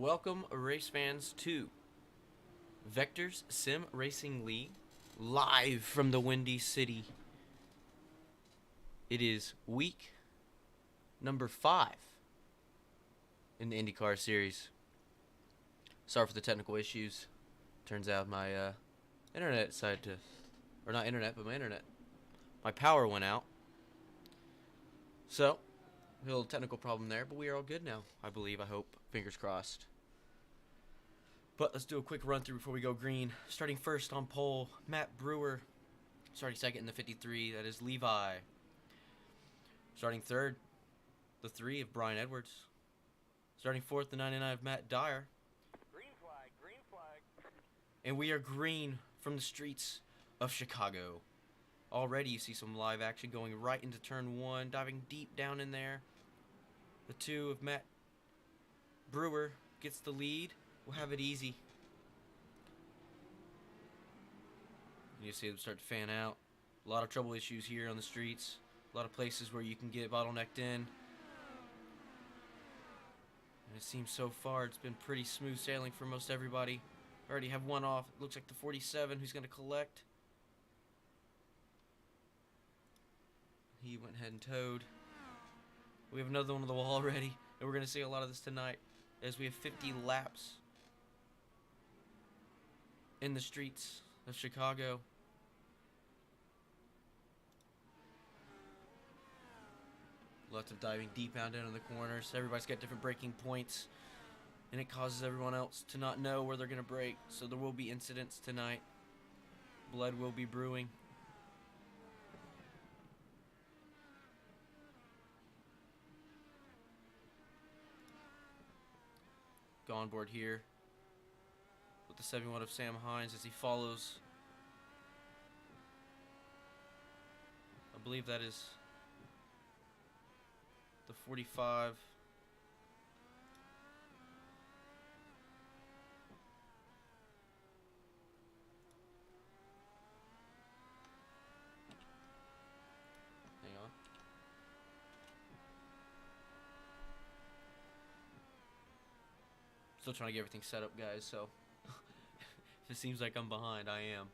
welcome race fans to Vector's Sim Racing League, live from the Windy City. It is week number 5 in the IndyCar series. Sorry for the technical issues. Turns out my internet decided to, or not internet, but my power went out. So, a little technical problem there, but we are all good now, I believe, I hope. Fingers crossed. But let's do a quick run through before we go green. Starting first on pole, Matt Brewer. Starting second in the 53, that is Levi. Starting third, the 3 of Brian Edwards. Starting fourth, the 99 of Matt Dyer. Green flag, green flag. And we are green from the streets of Chicago. Already you see some live action going right into turn 1, diving deep down in there. The 2 of Matt Brewer gets the lead. We'll have it easy. You see them start to fan out. A lot of trouble issues here on the streets. A lot of places where you can get bottlenecked in. And it seems so far it's been pretty smooth sailing for most everybody. Already have one off. It looks like the 47 who's going to collect. He went ahead and towed. We have another one on the wall already. And we're going to see a lot of this tonight as we have 50 laps in the streets of Chicago. Lots of diving deep down into the corners. Everybody's got different braking points, and it causes everyone else to not know where they're going to brake. So there will be incidents tonight. Blood will be brewing. Go on board here with the 71 of Sam Hines as he follows. I believe that is the 45. Hang on. Still trying to get everything set up, guys, so if it seems like I'm behind, I am.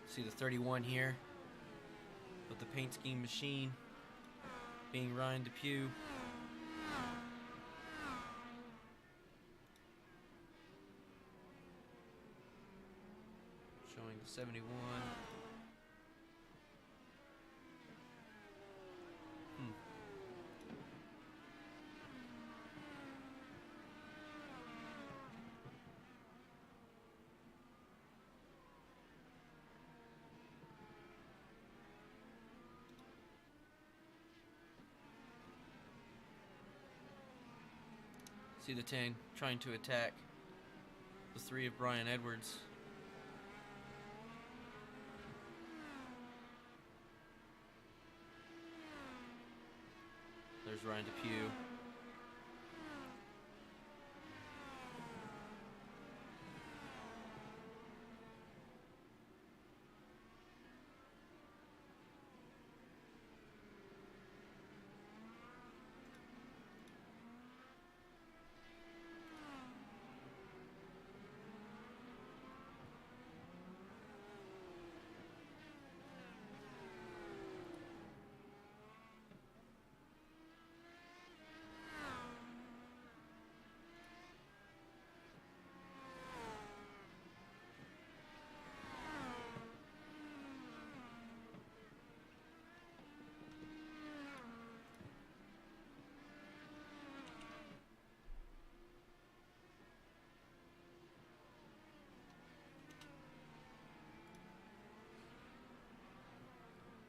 See the 31 here with the paint scheme machine being Ryan Depew. Showing the 71. See the 10 trying to attack the 3 of Brian Edwards. There's Ryan Depew.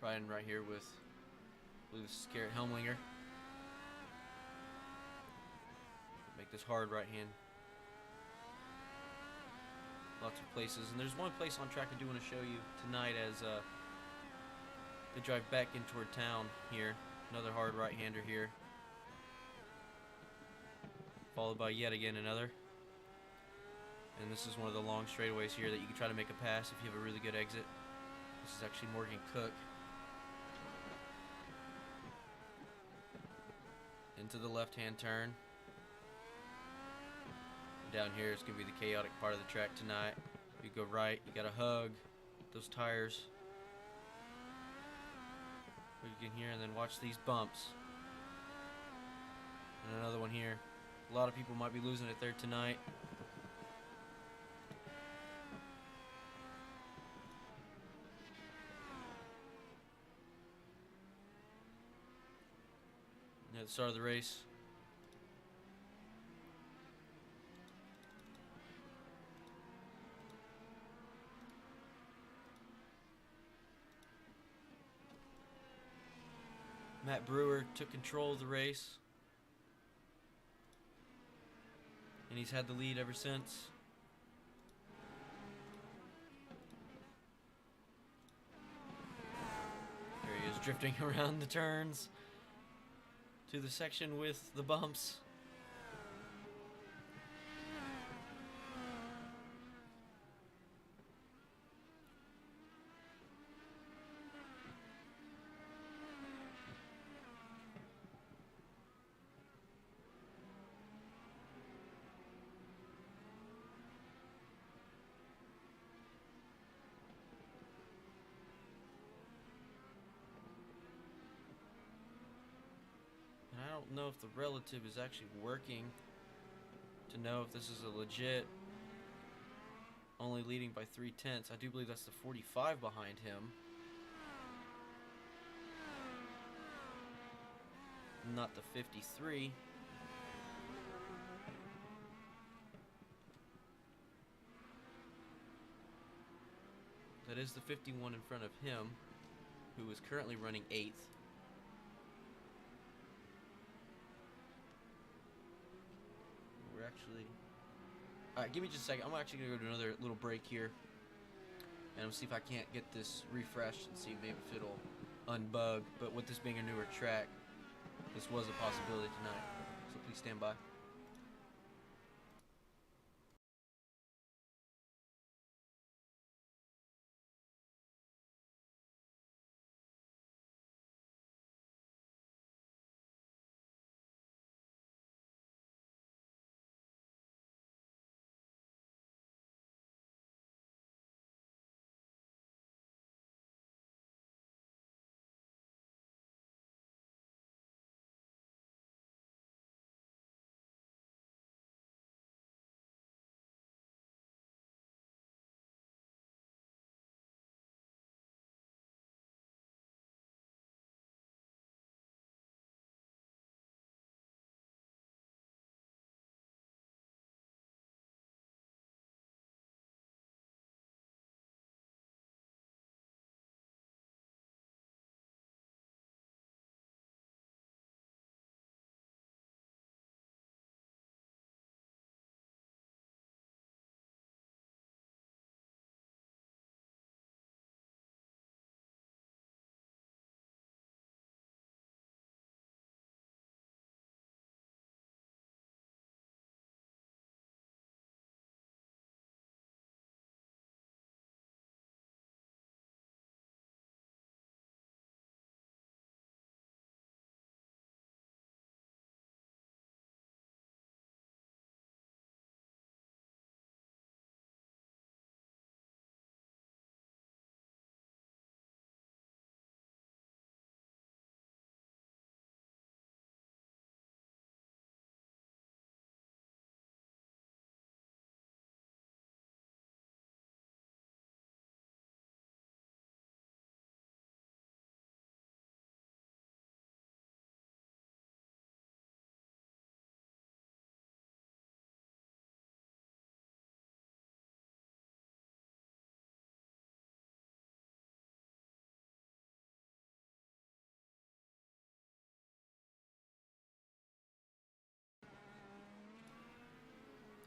Ryan right here with Garrett Helmlinger. Make this hard right hand. Lots of places, and there's one place on track I do want to show you tonight as they drive back in toward town here. Another hard right-hander here. Followed by yet again another. And this is one of the long straightaways here that you can try to make a pass if you have a really good exit. This is actually Morgan Cook. Into the left-hand turn. Down here is going to be the chaotic part of the track tonight. If you go right, you got to hug those tires. You can hear, and then watch these bumps. And another one here. A lot of people might be losing it there tonight. At the start of the race. Matt Brewer took control of the race. And he's had the lead ever since. There he is, drifting around the turns to the section with the bumps. I don't know if the relative is actually working to know if this is a legit only leading by 3/10. I do believe that's the 45 behind him. Not the 53. That is the 51 in front of him, who is currently running 8th. Alright, give me just a second. I'm actually going to go to another little break here. And we'll see if I can't get this refreshed and see maybe if it'll unbug. But with this being a newer track, this was a possibility tonight. So please stand by.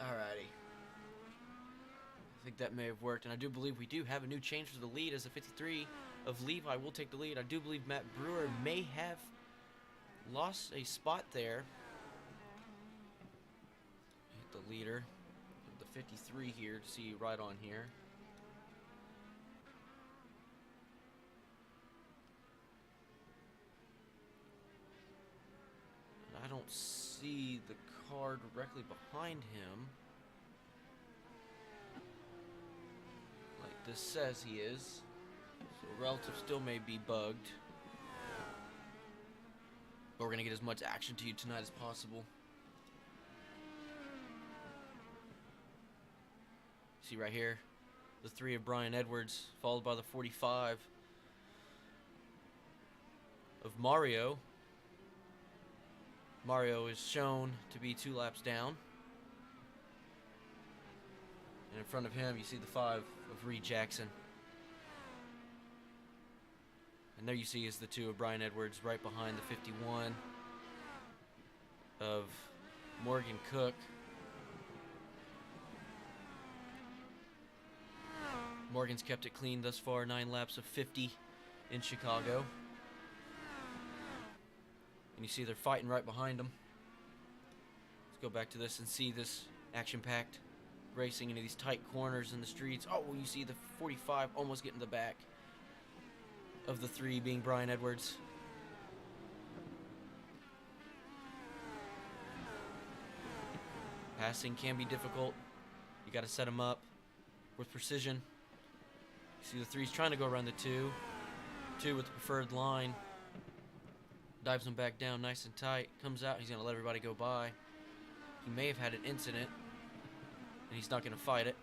Alrighty. I think that may have worked, and I do believe we do have a new change for the lead as the 53 of Levi will take the lead. I do believe Matt Brewer may have lost a spot there. Hit the leader of the 53 here to see right on here. And I don't see the car directly behind him. Like this says he is. So relative still may be bugged. But we're going to get as much action to you tonight as possible. See right here, the 3 of Brian Edwards, followed by the 45 of Mario. Mario is shown to be 2 laps down. And in front of him, you see the 5 of Reed Jackson. And there you see is the 2 of Brian Edwards right behind the 51 of Morgan Cook. Morgan's kept it clean thus far, 9 laps of 50 in Chicago. And you see they're fighting right behind them. Let's go back to this and see this action-packed racing into these tight corners in the streets. Oh, you see the 45 almost getting the back of the 3 being Brian Edwards. Passing can be difficult. You got to set them up with precision. You see the 3's trying to go around the 2. 2 with the preferred line. Dives him back down nice and tight. Comes out. He's going to let everybody go by. He may have had an incident. And he's not going to fight it.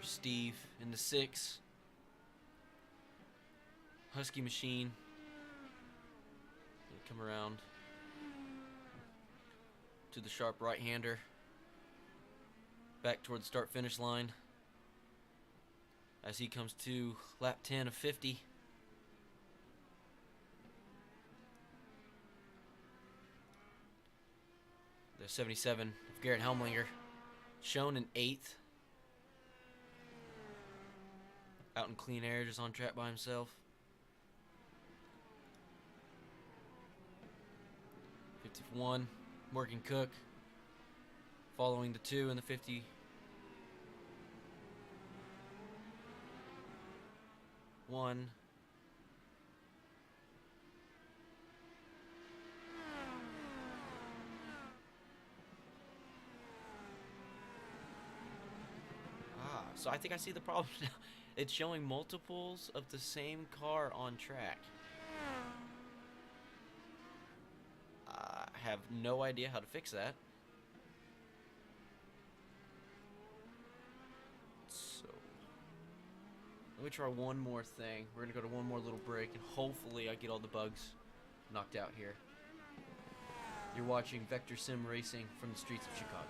Steve in the 6. Husky Machine. Come around to the sharp right-hander. Back toward the start-finish line. As he comes to lap 10 of 50. The 77 of Garrett Helmlinger. Shown in 8th. Out in clean air, just on track by himself. 51, Morgan Cook. Following the 2 and the 50. One. So I think I see the problem now. It's showing multiples of the same car on track. I have no idea how to fix that. So, let me try one more thing. We're going to go to one more little break, and hopefully I get all the bugs knocked out here. You're watching Vector Sim Racing from the streets of Chicago.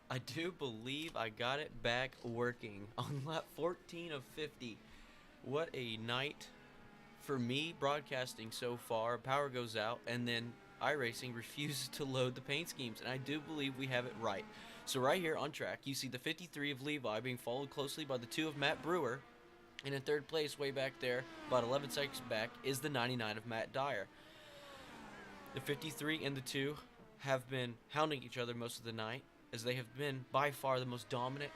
I do believe I got it back working on lap 14 of 50. What a night for me broadcasting so far. Power goes out, and then iRacing refuses to load the paint schemes, and I do believe we have it right. So right here on track, you see the 53 of Levi being followed closely by the 2 of Matt Brewer, and in third place, way back there, about 11 seconds back, is the 99 of Matt Dyer. The 53 and the 2 have been hounding each other most of the night, as they have been by far the most dominant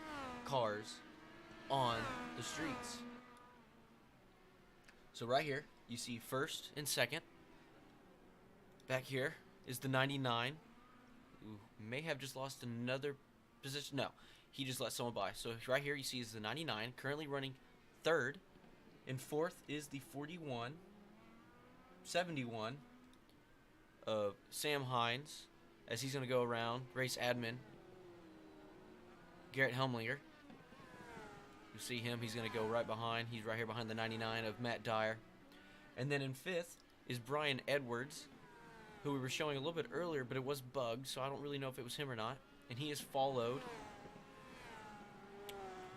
cars on the streets. So right here, you see first and second. Back here is the 99, who may have just lost another position. No, he just let someone by. So right here you see is the 99, currently running third. And fourth is the 41, 71 of Sam Hines, as he's going to go around, race admin, Garrett Helmlinger. You see him, he's going to go right behind. He's right here behind the 99 of Matt Dyer. And then in fifth is Brian Edwards, who we were showing a little bit earlier, but it was bugged, so I don't really know if it was him or not. And he is followed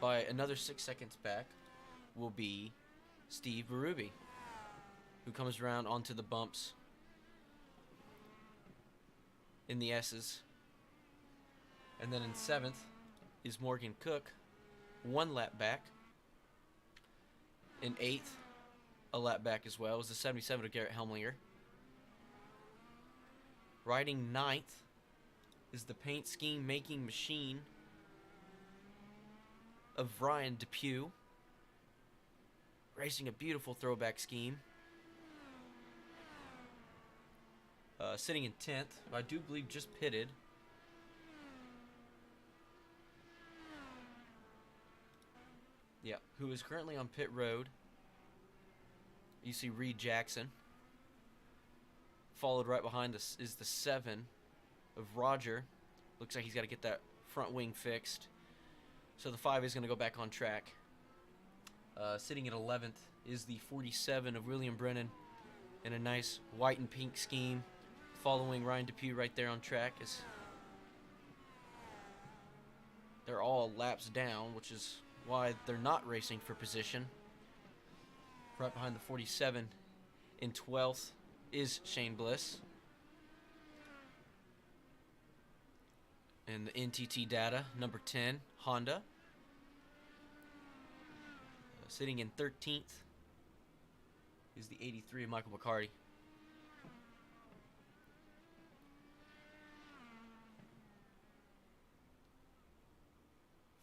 by another 6 seconds back will be Steve Berube, who comes around onto the bumps in the S's. And then in seventh is Morgan Cook, 1 lap back. In eighth, a lap back as well, is the 77 of Garrett Helmlinger. Riding ninth is the paint scheme making machine of Ryan Depew, racing a beautiful throwback scheme. Sitting in 10th, I do believe just pitted. Yeah, who is currently on pit road. You see Reed Jackson. Followed right behind this is the 7 of Roger. Looks like he's got to get that front wing fixed. So the 5 is going to go back on track. Sitting at 11th is the 47 of William Brennan in a nice white and pink scheme. Following Ryan Depew right there on track. As they're all laps down, which is why they're not racing for position. Right behind the 47 in 12th is Shane Bliss. And the NTT data, number 10, Honda. Sitting in 13th is the 83 of Michael McCarty.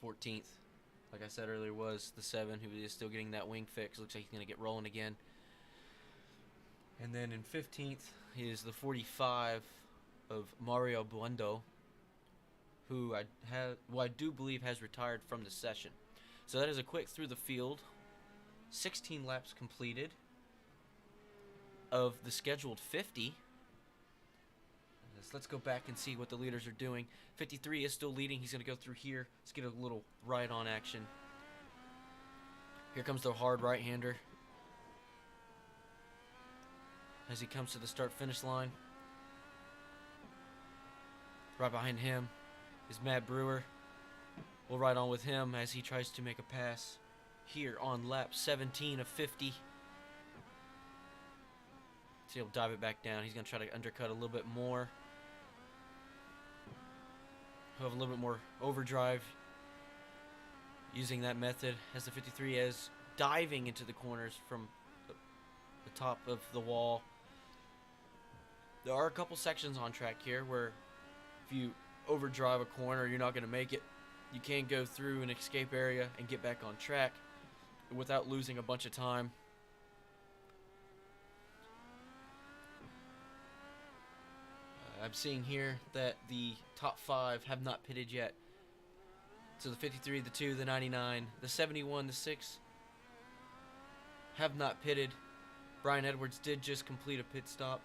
'14th, like I said earlier, was the 7, who is still getting that wing fix. Looks like he's going to get rolling again. And then in 15th is the 45 of Mario Buendo, who I do believe has retired from the session. So that is a quick through the field. 16 laps completed of the scheduled 50. Let's go back and see what the leaders are doing. 53 is still leading. He's going to go through here. Let's get a little right-on action. Here comes the hard right-hander as he comes to the start-finish line. Right behind him is Matt Brewer. We'll ride on with him as he tries to make a pass here on lap 17 of 50. So he'll dive it back down. He's going to try to undercut a little bit more. He'll have a little bit more overdrive using that method as the 53 is diving into the corners from the top of the wall. There are a couple sections on track here where if you overdrive a corner, you're not going to make it. You can go through an escape area and get back on track without losing a bunch of time. I'm seeing here that the top 5 have not pitted yet. So the 53, the 2, the 99, the 71, the 6 have not pitted. Brian Edwards did just complete a pit stop.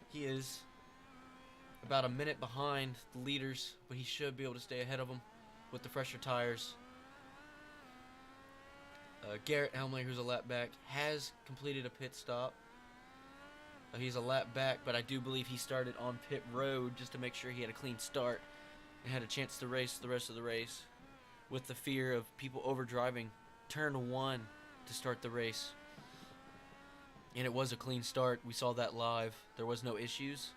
He is about a minute behind the leaders, but he should be able to stay ahead of them with the fresher tires. Garrett Helmling, who's a lap back, has completed a pit stop. He's a lap back, but I do believe he started on pit road just to make sure he had a clean start and had a chance to race the rest of the race with the fear of people overdriving turn 1 to start the race. And it was a clean start. We saw that live. There was no issues.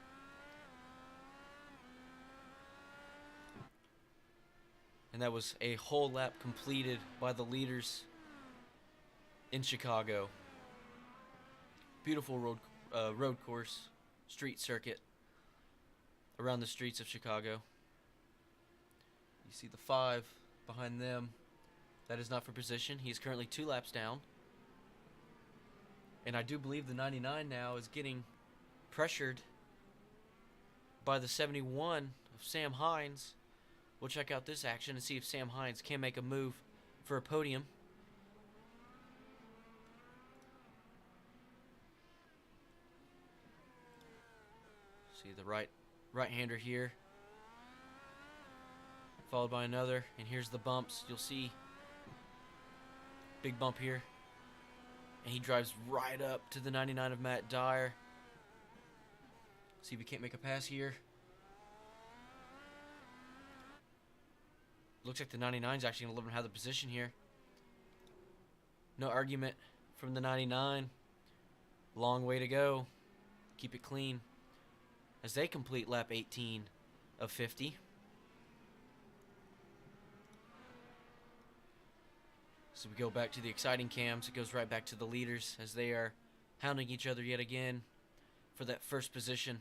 And that was a whole lap completed by the leaders in Chicago. Beautiful road course, street circuit around the streets of Chicago. You see the 5 behind them. That is not for position. He is currently 2 laps down. And I do believe the 99 now is getting pressured by the 71 of Sam Hines. We'll check out this action and see if Sam Hines can make a move for a podium. See the right-hander here, followed by another, and here's the bumps. You'll see big bump here, and he drives right up to the 99 of Matt Dyer. See if he can't make a pass here. Looks like the 99 is actually going to let him have the position here. No argument from the 99. Long way to go. Keep it clean as they complete lap 18 of 50. So we go back to the exciting cams. It goes right back to the leaders as they are hounding each other yet again for that first position.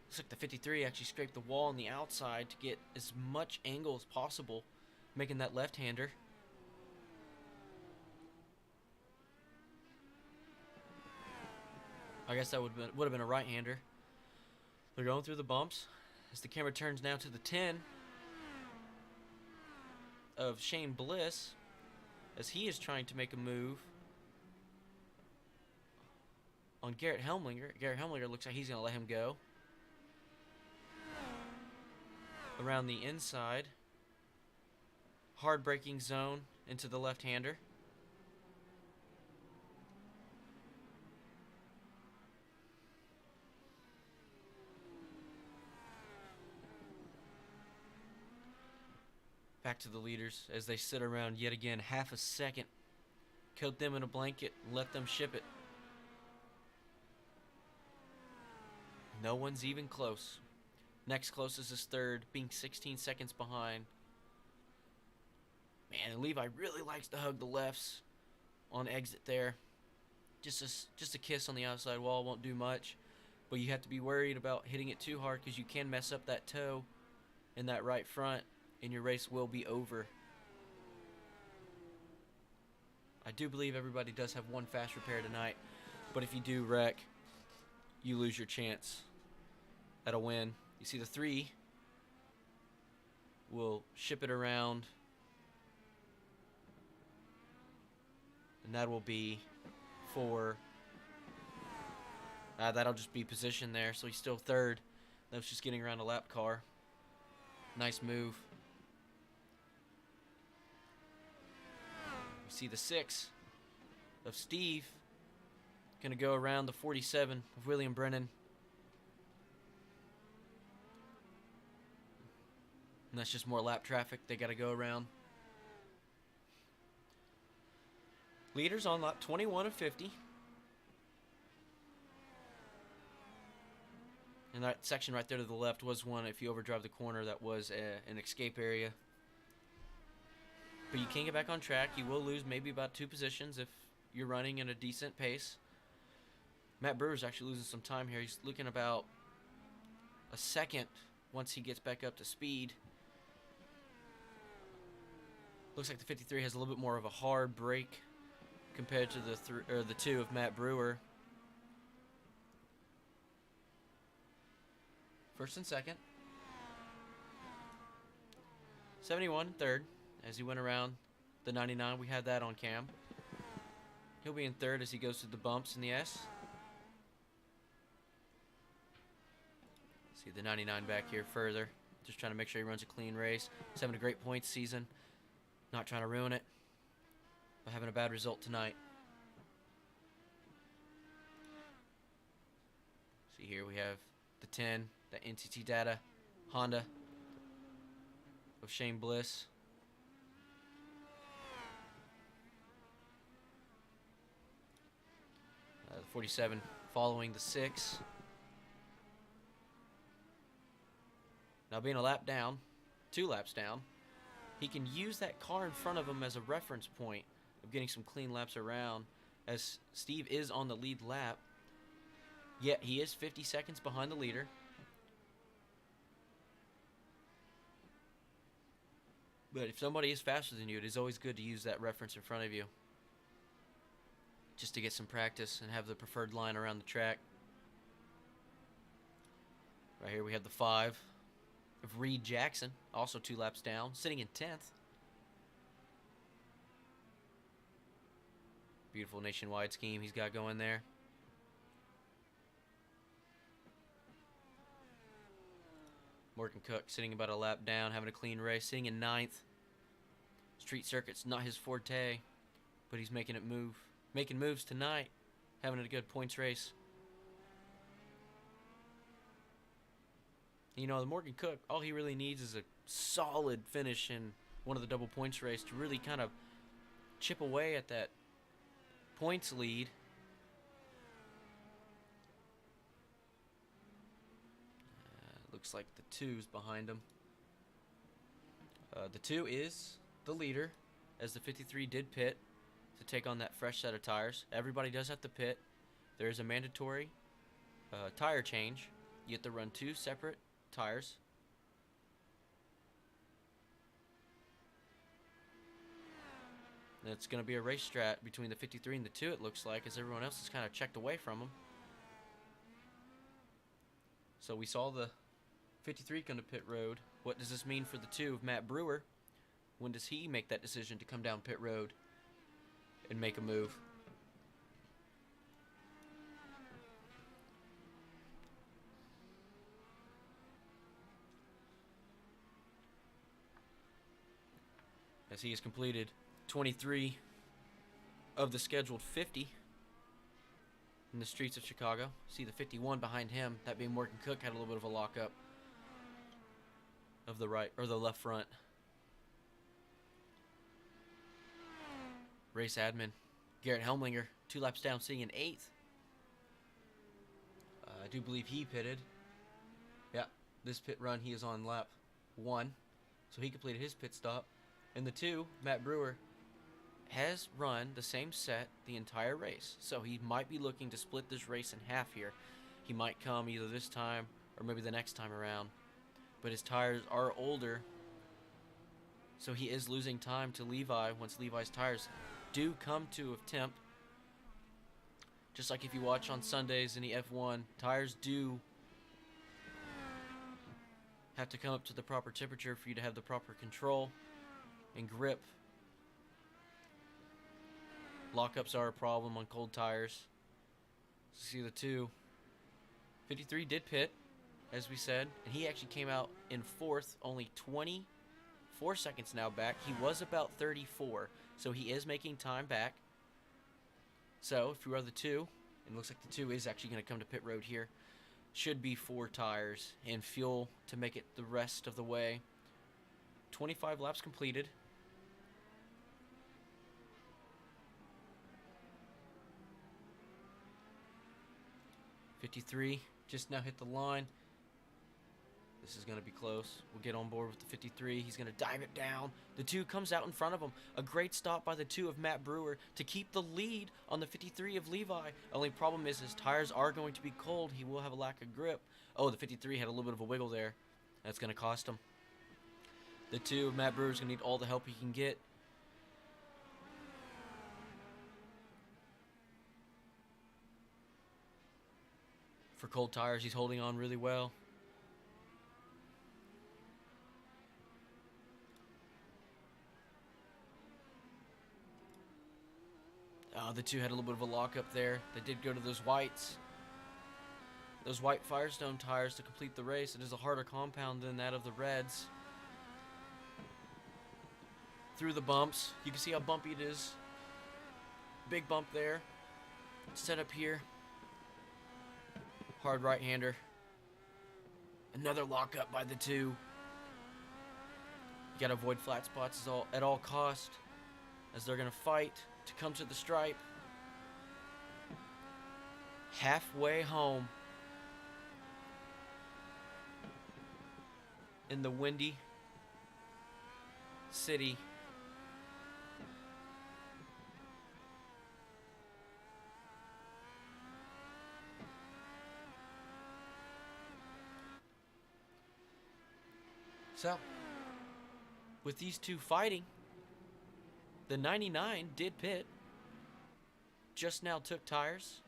Looks like the 53 actually scraped the wall on the outside to get as much angle as possible, making that left-hander. I guess that would have been a right-hander. They're going through the bumps as the camera turns now to the 10 of Shane Bliss as he is trying to make a move on Garrett Helmlinger. Garrett Helmlinger looks like he's going to let him go. Around the inside. Hard braking zone into the left-hander. Back to the leaders as they sit around yet again half a second. Coat them in a blanket and let them ship it. No one's even close. Next closest is third, being 16 seconds behind. Man, and Levi really likes to hug the lefts on exit there. Just a kiss on the outside wall won't do much. But you have to be worried about hitting it too hard because you can mess up that toe in that right front, and your race will be over. I do believe everybody does have one fast repair tonight, but if you do wreck, you lose your chance at a win. You see the 3 will ship it around And that will be for... that'll just be position there. So he's still third. That was just getting around a lap car. Nice move. You see the 6 of Steve. Going to go around the 47 of William Brennan. And that's just more lap traffic they got to go around. Leaders on lap 21 of 50. And that section right there to the left was one, if you overdrive the corner, that was an escape area. But you can get back on track. You will lose maybe about 2 positions if you're running at a decent pace. Matt Brewer's actually losing some time here. He's looking about a second once he gets back up to speed. Looks like the 53 has a little bit more of a hard brake compared to the 2 of Matt Brewer. First and second. 71 third as he went around the 99. We had that on cam. He'll be in third as he goes through the bumps in the S. See the 99 back here further. Just trying to make sure he runs a clean race. He's having a great points season. Not trying to ruin it, but having a bad result tonight. See here we have the 10, the NTT data, Honda of Shane Bliss. The 47 following the 6. Now being a lap down, 2 laps down, he can use that car in front of him as a reference point of getting some clean laps around, as Steve is on the lead lap. Yet he is 50 seconds behind the leader. But if somebody is faster than you, it is always good to use that reference in front of you, just to get some practice and have the preferred line around the track. Right here we have the 5 of Reed Jackson, also 2 laps down, sitting in 10th. Beautiful nationwide scheme he's got going there. Morgan Cook sitting about a lap down, having a clean race, sitting in 9th. Street circuit's not his forte, but he's making it move. Making moves tonight, having a good points race. You know, the Morgan Cook, all he really needs is a solid finish in one of the double points race to really kind of chip away at that points lead. Looks like the 2's behind him. The 2 is the leader, as the 53 did pit to take on that fresh set of tires. Everybody does have to pit. There is a mandatory tire change. You have to run 2 separate tires. And it's going to be a race strat between the 53 and the 2, it looks like, as everyone else is kind of checked away from them. So we saw the 53 come to pit road. What does this mean for the 2 of Matt Brewer? When does he make that decision to come down pit road and make a move? As he has completed 23 of the scheduled 50 in the streets of Chicago. See the 51 behind him, that being Morgan Cook, had a little bit of a lockup of the right or the left front. Race admin Garrett Helmlinger, 2 laps down, sitting in 8th. I do believe he pitted. Yeah, this pit run he is on lap 1, so he completed his pit stop. And the 2, Matt Brewer, has run the same set the entire race, so he might be looking to split this race in half here. He might come either this time or maybe the next time around, but his tires are older, so he is losing time to Levi once Levi's tires do come to a temp. Just like if you watch on Sundays in the F1, tires do have to come up to the proper temperature for you to have the proper control and grip. Lockups are a problem on cold tires. See the 2. 53 did pit, as we said, and he actually came out in 4th, only 24 seconds now back. He was about 34, so he is making time back. So if we are the 2, it looks like the 2 is actually going to come to pit road here. Should be 4 tires and fuel to make it the rest of the way. 25 laps completed. '53 just now hit the line. This is going to be close. We'll get on board with the 53. He's going to dive it down. The 2 comes out in front of him. A great stop by the 2 of Matt Brewer to keep the lead on the 53 of Levi. Only problem is his tires are going to be cold. He will have a lack of grip. Oh, the 53 had a little bit of a wiggle there. That's going to cost him. The 2 of Matt Brewer is going to need all the help he can get. For cold tires, he's holding on really well. The 2 had a little bit of a lockup there. They did go to those whites. Those white Firestone tires to complete the race. It is a harder compound than that of the reds. Through the bumps. You can see how bumpy it is. Big bump there. Set up here. Hard right-hander. Another lockup by the 2. You gotta avoid flat spots at all cost, as they're gonna fight to come to the stripe. Halfway home in the windy city. So, with these 2 fighting, the 99 did pit. Just now took tires.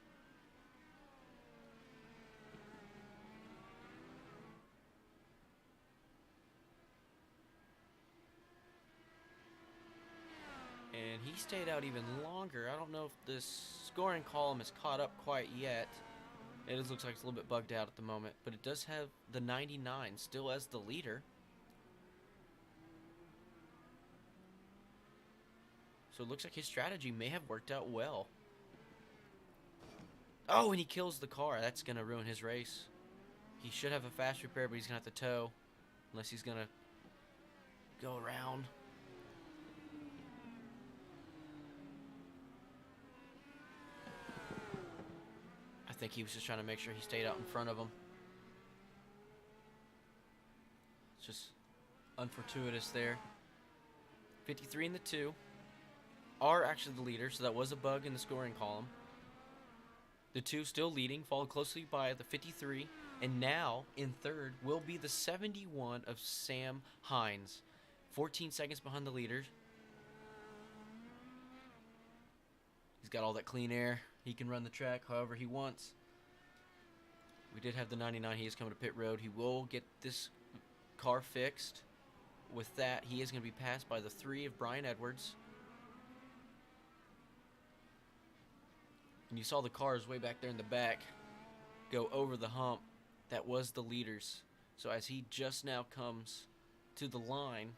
And he stayed out even longer. I don't know if this scoring column is caught up quite yet. It looks like it's a little bit bugged out at the moment. But it does have the 99 still as the leader. So it looks like his strategy may have worked out well. Oh, and he kills the car. That's going to ruin his race. He should have a fast repair, but he's going to have to tow. Unless he's going to go around. I think he was just trying to make sure he stayed out in front of him. It's just unfortuitous there. 53 in the 2. Are actually the leader, so that was a bug in the scoring column. The 2 still leading, followed closely by the 53, and now in 3rd will be the 71 of Sam Hines. 14 seconds behind the leaders. He's got all that clean air. He can run the track however he wants. We did have the 99. He is coming to pit road. He will get this car fixed. With that, he is going to be passed by the 3 of Brian Edwards. And you saw the cars way back there in the back go over the hump. That was the leaders. So as he just now comes to the line,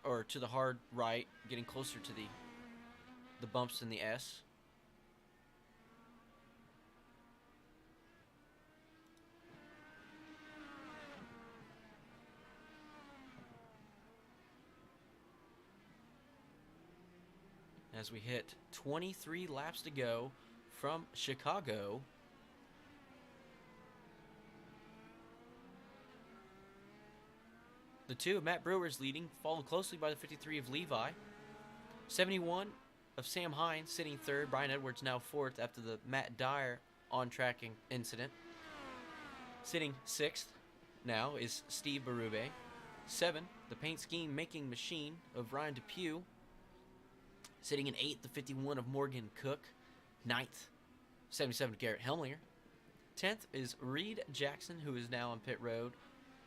or to the hard right, getting closer to the bumps in the S. As we hit 23 laps to go from Chicago. The 2 of Matt Brewer is leading, followed closely by the 53 of Levi. 71 of Sam Hines sitting 3rd. Brian Edwards now 4th after the Matt Dyer on-tracking incident. Sitting 6th now is Steve Berube. 7, the paint scheme making machine of Ryan Depew. Sitting in 8th, the 51 of Morgan Cook. 9th, 77 Garrett Helmlinger. 10th is Reed Jackson, who is now on pit road,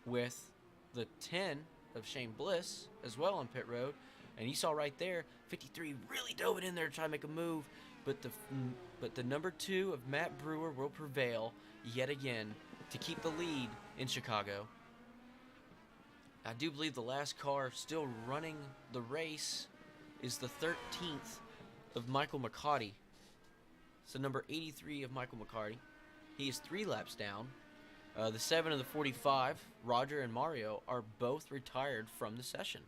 with the 10 of Shane Bliss as well on pit road. And you saw right there, 53 really dove it in there to try to make a move, but the number 2 of Matt Brewer will prevail yet again to keep the lead in Chicago. I do believe the last car still running the race is the 13th of Michael McCarty. So number 83 of Michael McCarty. He is 3 laps down. The 7 of the 45, Roger and Mario, are both retired from the session.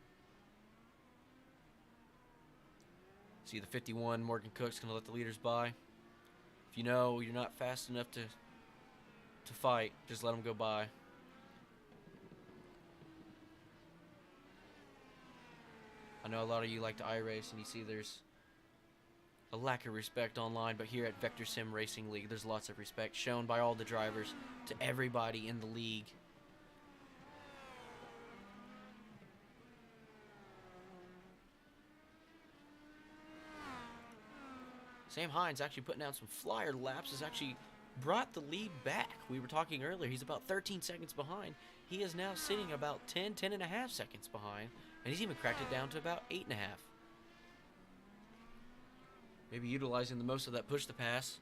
See the 51, Morgan Cook's going to let the leaders by. If you know you're not fast enough to fight, just let them go by. I know a lot of you like to iRace, and you see there's a lack of respect online, but here at Vector Sim Racing League, there's lots of respect shown by all the drivers to everybody in the league. Sam Hines actually putting out some flyer laps has actually brought the lead back. We were talking earlier, he's about 13 seconds behind. He is now sitting about 10 and a half seconds behind, and he's even cracked it down to about 8 and a half. Maybe utilizing the most of that push to pass.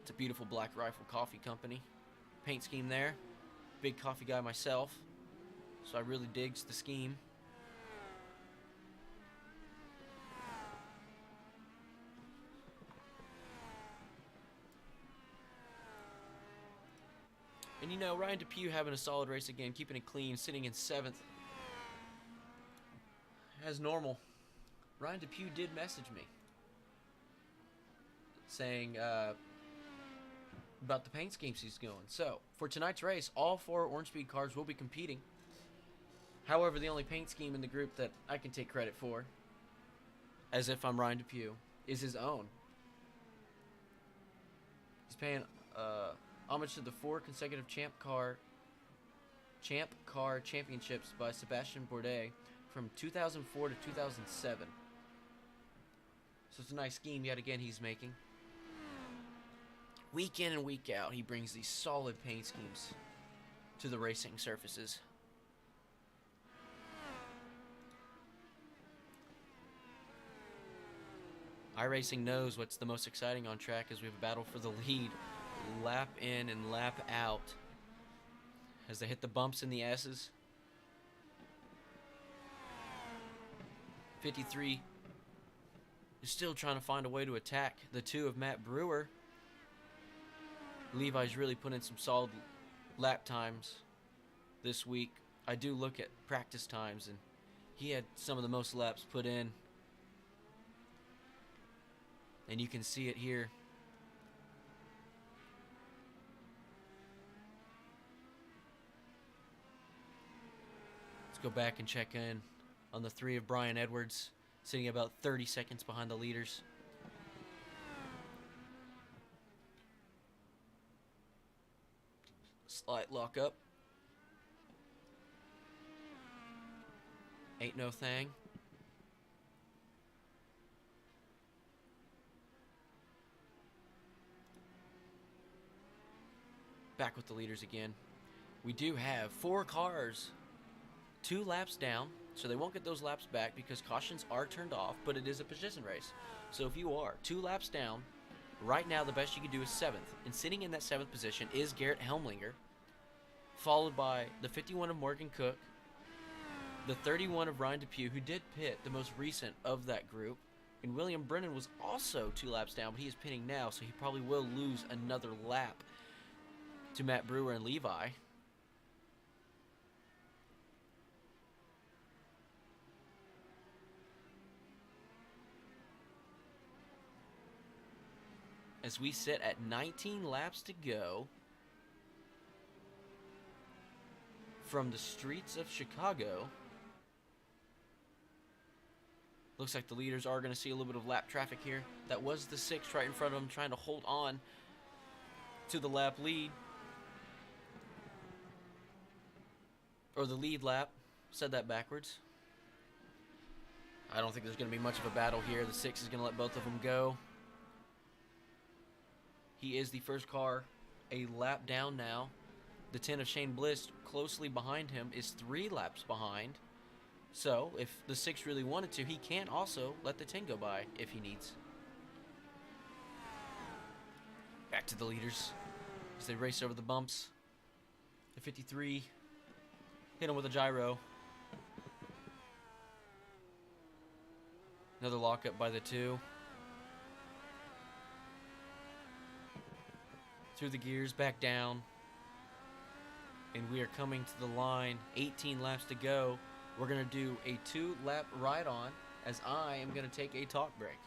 It's a beautiful Black Rifle Coffee Company. Paint scheme there. Big coffee guy myself, so I really digs the scheme. And you know, Ryan Depew having a solid race again, keeping it clean, sitting in 7th. As normal. Ryan Depew did message me saying about the paint schemes he's going. So, for tonight's race, all 4 Orange Speed cars will be competing. However, the only paint scheme in the group that I can take credit for, as if I'm Ryan Depew, is his own. He's paying homage to the 4 consecutive Champ Car Championships by Sebastian Bourdais from 2004 to 2007. So it's a nice scheme yet again he's making. Week in and week out, he brings these solid paint schemes to the racing surfaces. iRacing knows what's the most exciting on track as we have a battle for the lead. Lap in and lap out as they hit the bumps and the S's. 53 is still trying to find a way to attack the 2 of Matt Brewer. Levi's really put in some solid lap times this week. I do look at practice times, and he had some of the most laps put in. And you can see it here. Let's go back and check in on the 3 of Brian Edwards, sitting about 30 seconds behind the leaders. Slight lock up. Ain't no thing. Back with the leaders again. We do have 4 cars 2 laps down, so they won't get those laps back because cautions are turned off, but it is a position race. So if you are 2 laps down, right now the best you can do is 7th. And sitting in that 7th position is Garrett Helmlinger, followed by the 51 of Morgan Cook, the 31 of Ryan Depew, who did pit, the most recent of that group. And William Brennan was also 2 laps down, but he is pitting now, so he probably will lose another lap to Matt Brewer and Levi. As we sit at 19 laps to go from the streets of Chicago. Looks like the leaders are going to see a little bit of lap traffic here. That was the 6 right in front of them, trying to hold on to the lap lead. Or the lead lap. Said that backwards. I don't think there's going to be much of a battle here. The 6 is going to let both of them go. He is the first car a lap down now. The 10 of Shane Bliss closely behind him is 3 laps behind. So, if the 6 really wanted to, he can also let the 10 go by if he needs. Back to the leaders as they race over the bumps. The 53 hit him with a gyro. Another lockup by the 2. Through the gears, back down. And we are coming to the line. 18 laps to go. We're going to do a 2-lap ride-on as I am going to take a talk break.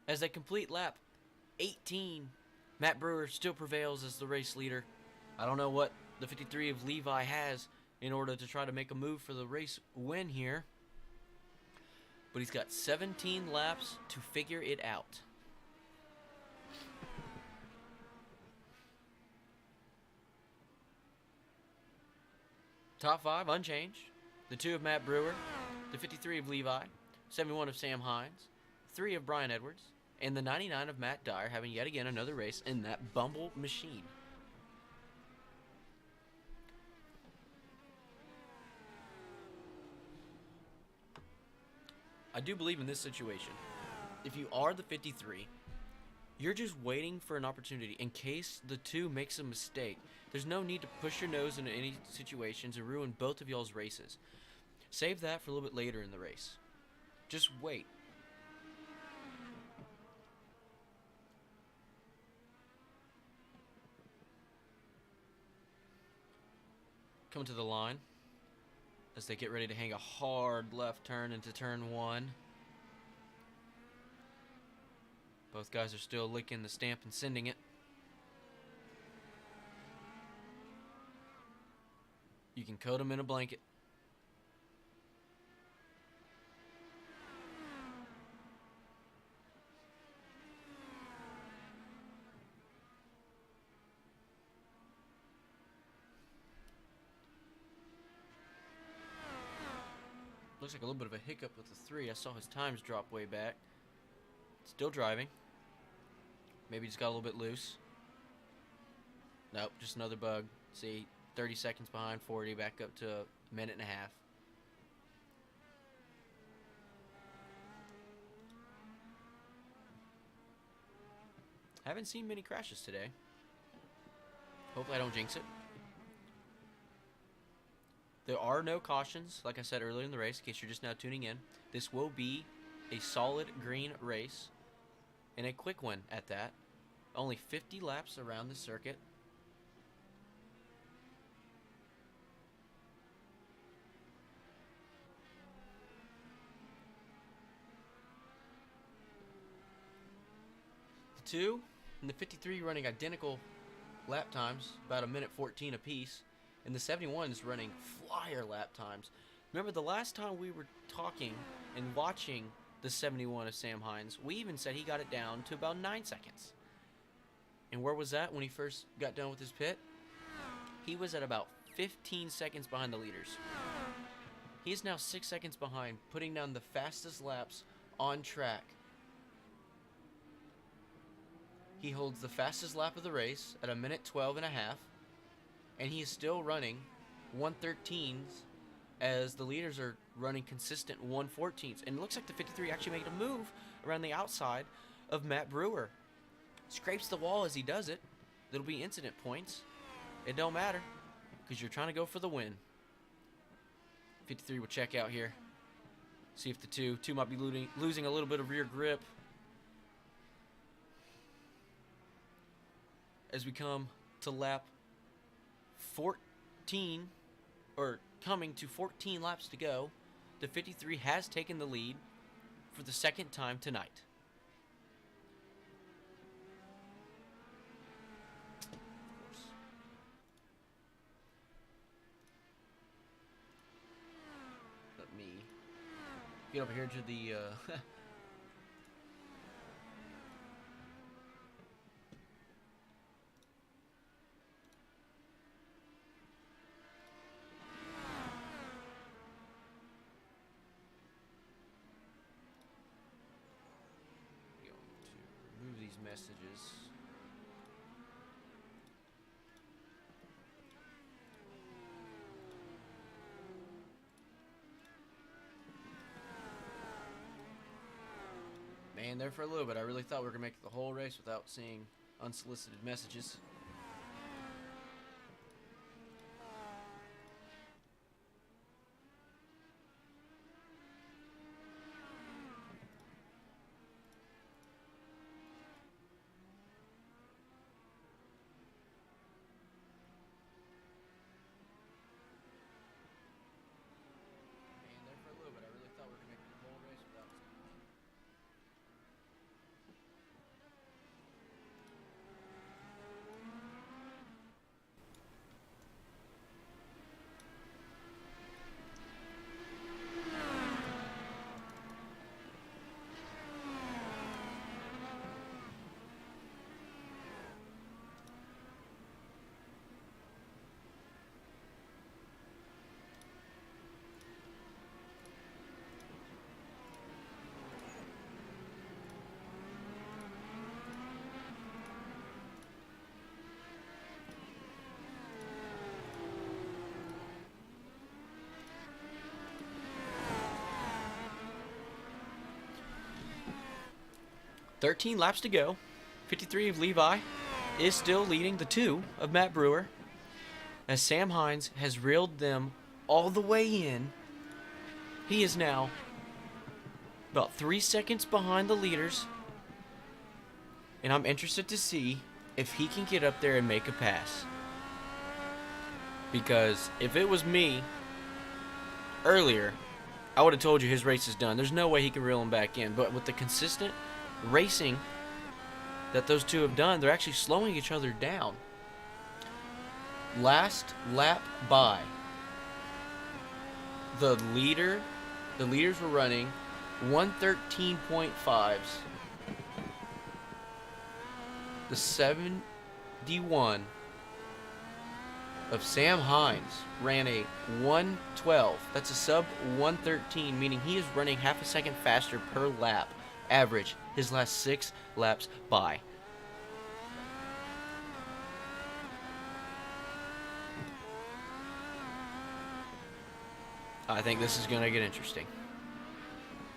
As they complete lap 18, Matt Brewer still prevails as the race leader. I don't know what the 53 of Levi has in order to try to make a move for the race win here, but he's got 17 laps to figure it out. Top 5 unchanged. The 2 of Matt Brewer, the 53 of Levi, 71 of Sam Hines, 3 of Brian Edwards, and the 99 of Matt Dyer, having yet again another race in that Bumble machine. I do believe in this situation, if you are the 53, you're just waiting for an opportunity in case the 2 makes a mistake. There's no need to push your nose into any situations and ruin both of y'all's races. Save that for a little bit later in the race. Just wait. Coming to the line as they get ready to hang a hard left turn into turn 1. Both guys are still licking the stamp and sending it. You can coat them in a blanket. Looks like a little bit of a hiccup with the 3. I saw his times drop way back. Still driving. Maybe just got a little bit loose. Nope, just another bug. See, 30 seconds behind 40, back up to a minute and a half. Haven't seen many crashes today. Hopefully I don't jinx it. There are no cautions, like I said earlier in the race, in case you're just now tuning in. This will be a solid green race, and a quick one at that. Only 50 laps around the circuit. The 2 and the 53 running identical lap times, about a minute 14 apiece. And the 71 is running flyer lap times. Remember the last time we were talking and watching the 71 of Sam Hines, we even said he got it down to about 9 seconds. And where was that when he first got done with his pit? He was at about 15 seconds behind the leaders. He is now 6 seconds behind, putting down the fastest laps on track. He holds the fastest lap of the race at a minute 12 and a half. And he is still running 113s as the leaders are running consistent 1:14s. And it looks like the 53 actually making a move around the outside of Matt Brewer. Scrapes the wall as he does it. There'll be incident points. It don't matter because you're trying to go for the win. 53 will check out here. See if the two might be losing a little bit of rear grip. As we come to lap 14, or coming to 14 laps to go, the 53 has taken the lead for the second time tonight. Let me get over here to the remove these messages. Man, there for a little bit. I really thought we were going to make the whole race without seeing unsolicited messages. "13 laps to go. 53 of Levi is still leading the 2 of Matt Brewer, as Sam Hines has reeled them all the way in. He is now about 3 seconds behind the leaders, and I'm interested to see if he can get up there and make a pass. Because if it was me earlier, I would have told you his race is done. There's no way he can reel him back in. But with the consistent racing that those two have done, they're actually slowing each other down. Last lap by, the leaders were running 1:13.5s. The 71 of Sam Hines ran a 1:12. That's a sub 1:13, meaning he is running half a second faster per lap average his last 6 laps by. I think this is going to get interesting.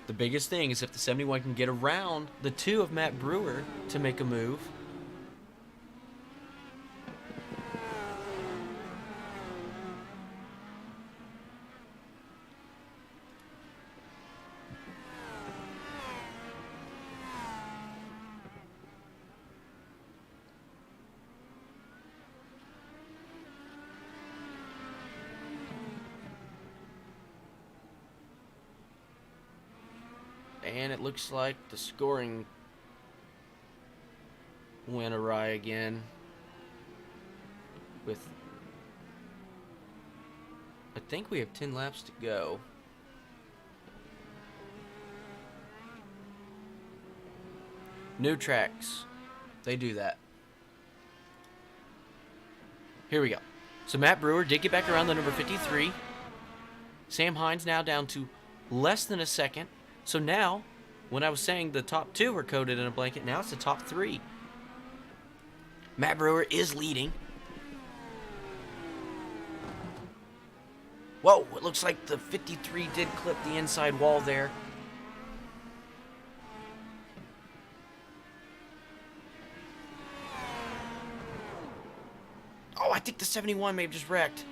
The biggest thing is if the 71 can get around the 2 of Matt Brewer to make a move. And it looks like the scoring went awry again with, I think we have 10 laps to go. New tracks, they do that. Here we go. So Matt Brewer did get back around the number 53. Sam Hines now down to less than a second. So now, when I was saying the top 2 were coated in a blanket, now it's the top 3. Matt Brewer is leading. Whoa, it looks like the 53 did clip the inside wall there. Oh, I think the 71 may have just wrecked.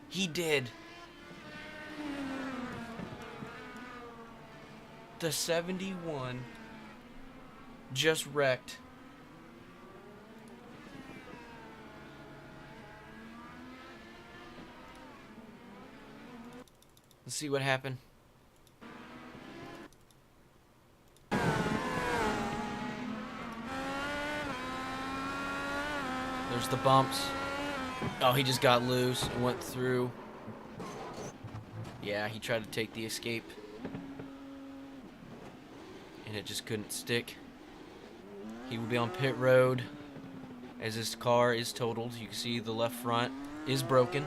He did. The 71 just wrecked. Let's see what happened. There's the bumps. Oh, he just got loose and went through. Yeah, he tried to take the escape. And it just couldn't stick. He will be on pit road as his car is totaled. You can see the left front is broken.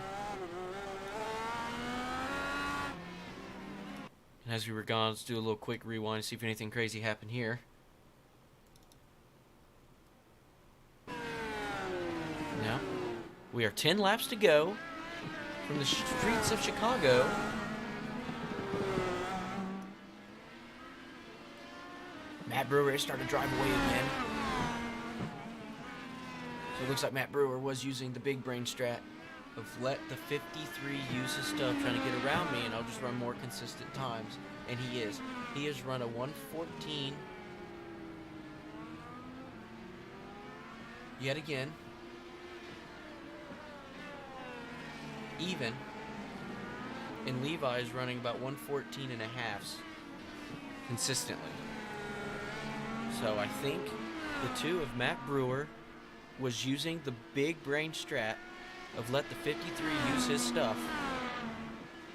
And as we were gone, let's do a little quick rewind to see if anything crazy happened here. Now, we are 10 laps to go from the streets of Chicago. Matt Brewer is starting to drive away again. So it looks like Matt Brewer was using the big brain strat of let the 53 use his stuff trying to get around me and I'll just run more consistent times. And he is. He has run a 1:14 yet again. Even. And Levi is running about 1:14 and a halves consistently. So I think the two of Matt Brewer was using the big brain strat of let the 53 use his stuff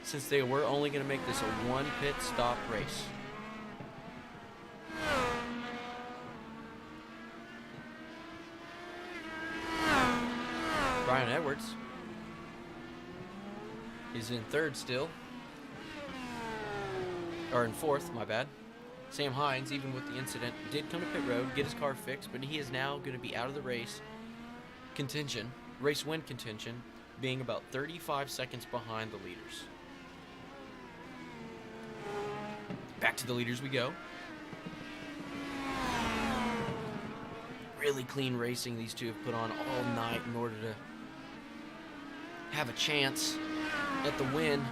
since they were only going to make this a one pit stop race. Brian Edwards is in third still. Or in fourth, my bad. Sam Hines, even with the incident, did come to pit road, get his car fixed, but he is now going to be out of the race contention, race win contention, being about 35 seconds behind the leaders. Back to the leaders we go. Really clean racing these two have put on all night in order to have a chance at the win.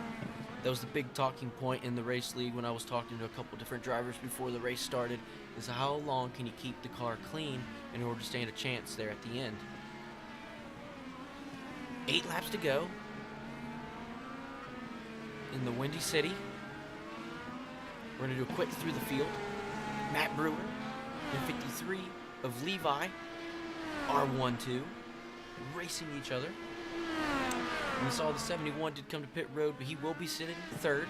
That was the big talking point in the race league when I was talking to a couple different drivers before the race started, is how long can you keep the car clean in order to stand a chance there at the end. 8 laps to go in the Windy City. We're going to do a quick through the field. Matt Brewer and 53 of Levi are 1-2, racing each other. We saw the 71 did come to pit road, but he will be sitting third.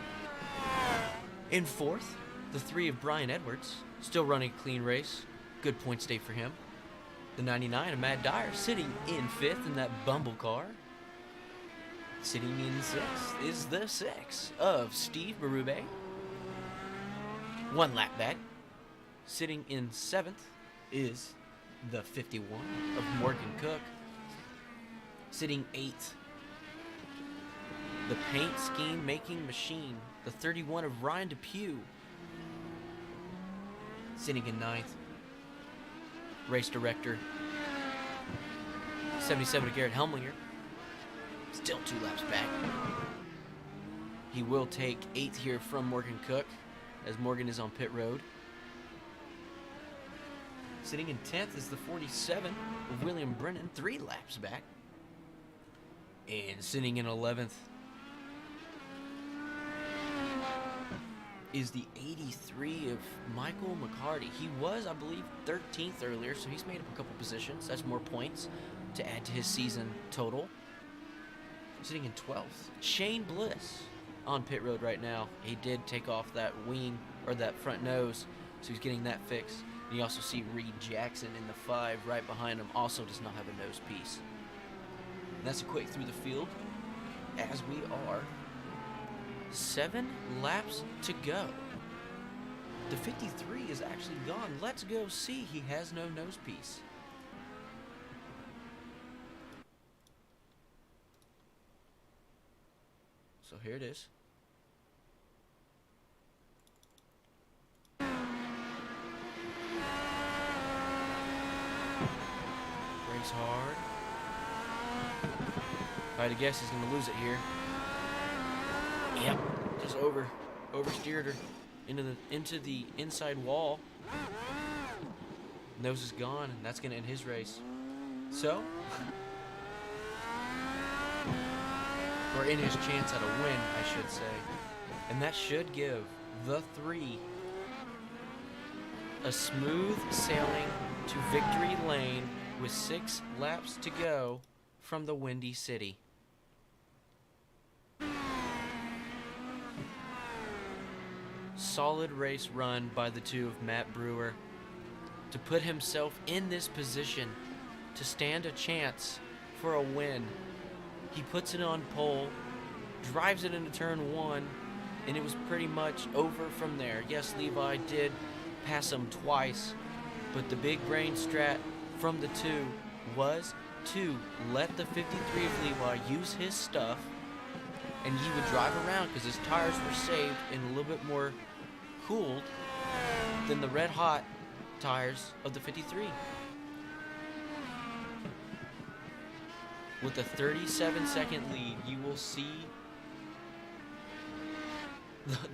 In fourth, the 3 of Brian Edwards, still running a clean race. Good points day for him. The 99 of Matt Dyer sitting in fifth in that Bumble car. Sitting in sixth is the 6 of Steve Berube. 1 lap back. Sitting in seventh is the 51 of Morgan Cook. Sitting 8th, the paint scheme making machine, the 31 of Ryan Depew. Sitting in 9th, race director, 77 of Garrett Helmlinger. Still 2 laps back. He will take 8th here from Morgan Cook, as Morgan is on pit road. Sitting in 10th is the 47 of William Brennan, 3 laps back. And sitting in 11th is the 83 of Michael McCarty. He was, I believe, 13th earlier, so he's made up a couple positions. That's more points to add to his season total. Sitting in 12th, Shane Bliss on pit road right now. He did take off that wing, or that front nose, so he's getting that fixed. And you also see Reed Jackson in the 5 right behind him, also does not have a nose piece. And that's a quick through the field, as we are 7 laps to go. The 53 is actually gone. Let's go see. He has no nose piece. So here it is. Race hard. If I had to guess, he's going to lose it here. Yep, just oversteered her into the inside wall. Nose is gone, and that's going to end his race. So, or in his chance at a win, I should say. And that should give the 3 a smooth sailing to victory lane with 6 laps to go from the Windy City. Solid race run by the 2 of Matt Brewer to put himself in this position to stand a chance for a win. He puts it on pole, drives it into turn 1, and it was pretty much over from there. Yes, Levi did pass him twice, but the big brain strat from the 2 was to let the 53 of Levi use his stuff, and he would drive around because his tires were saved and a little bit more cooled than the red hot tires of the 53. With a 37-second lead, you will see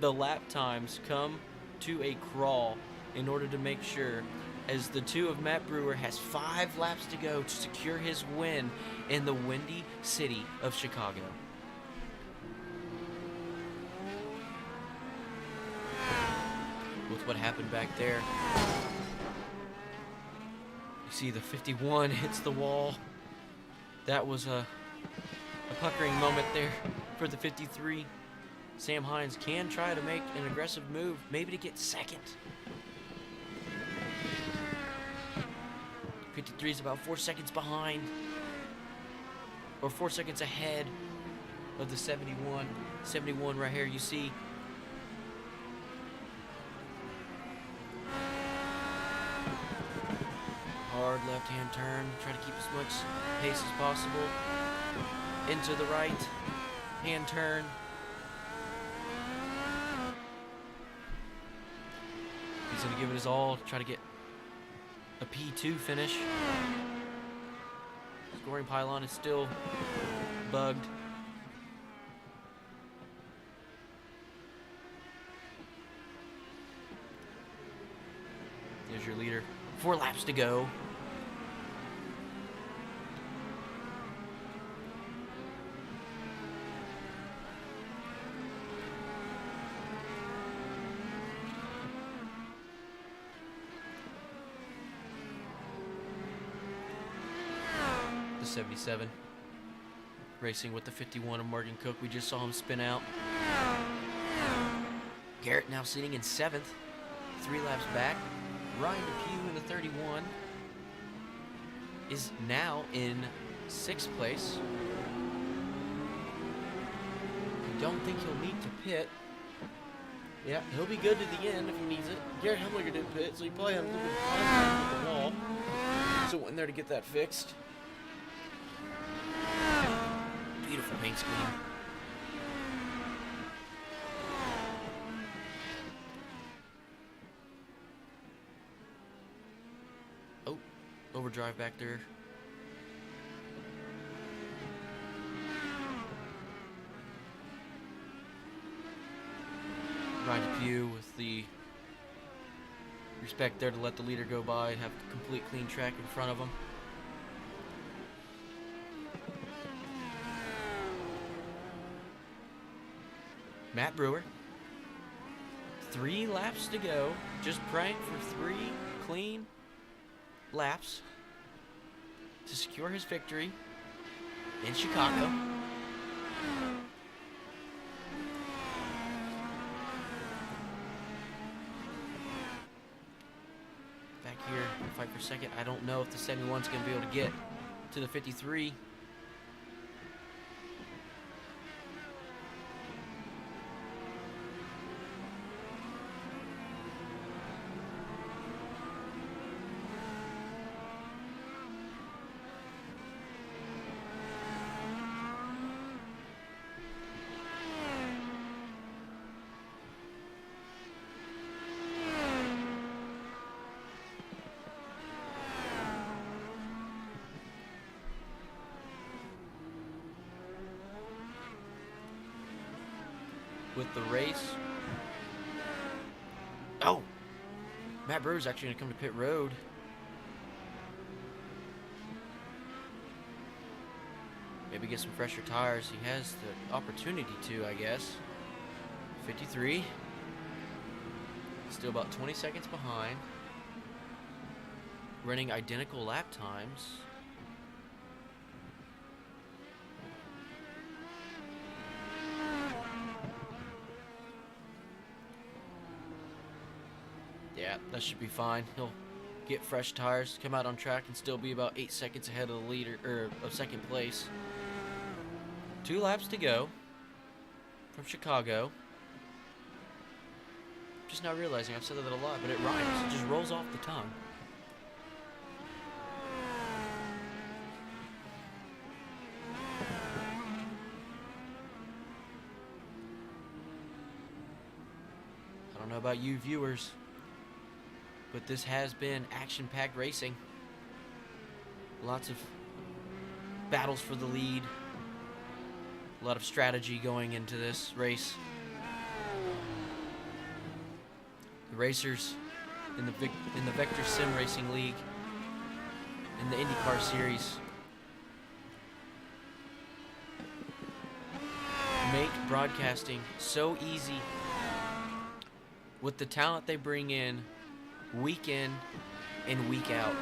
the lap times come to a crawl in order to make sure, as the 2 of Matt Brewer has 5 laps to go to secure his win in the Windy City of Chicago. With what happened back there, you see the 51 hits the wall. That was a puckering moment there for the 53. Sam Hines can try to make an aggressive move, maybe to get second. 53 is about 4 seconds behind, or 4 seconds ahead of the 71. 71 right here, you see. Hard left-hand turn, try to keep as much pace as possible. Into the right hand turn. He's going to give it his all, try to get a P2 finish. Scoring pylon is still bugged. There's your leader. 4 laps to go. The 77 racing with the 51 of Morgan Cook. We just saw him spin out. Garrett now sitting in 7th, 3 laps back. Ryan DePew in the 31 is now in 6th place. I don't think he'll need to pit. Yeah, he'll be good to the end if he needs it. Garrett Hemlinger didn't pit, so he probably had a little bit of time with the wall. So went in there to get that fixed. Beautiful paint scheme. Oh, overdrive back there. Ryan DePew with the respect there to let the leader go by and have a complete clean track in front of him. Matt Brewer, 3 laps to go, just praying for 3 clean laps to secure his victory in Chicago. Back here, fight for second. I don't know if the 71's going to be able to get to the 53. with the race. Oh! Matt Brewer's actually going to come to pit road. Maybe get some fresher tires. He has the opportunity to, I guess. 53. Still about 20 seconds behind. Running identical lap times. Yeah, that should be fine. He'll get fresh tires, come out on track, and still be about 8 seconds ahead of the leader, or of second place. 2 laps to go from Chicago. Just now realizing I've said that a lot, but it rhymes. It just rolls off the tongue. I don't know about you viewers, but this has been action-packed racing. Lots of battles for the lead. A lot of strategy going into this race. The racers in the Vector Sim Racing League, in the IndyCar Series, make broadcasting so easy with the talent they bring in week and week out.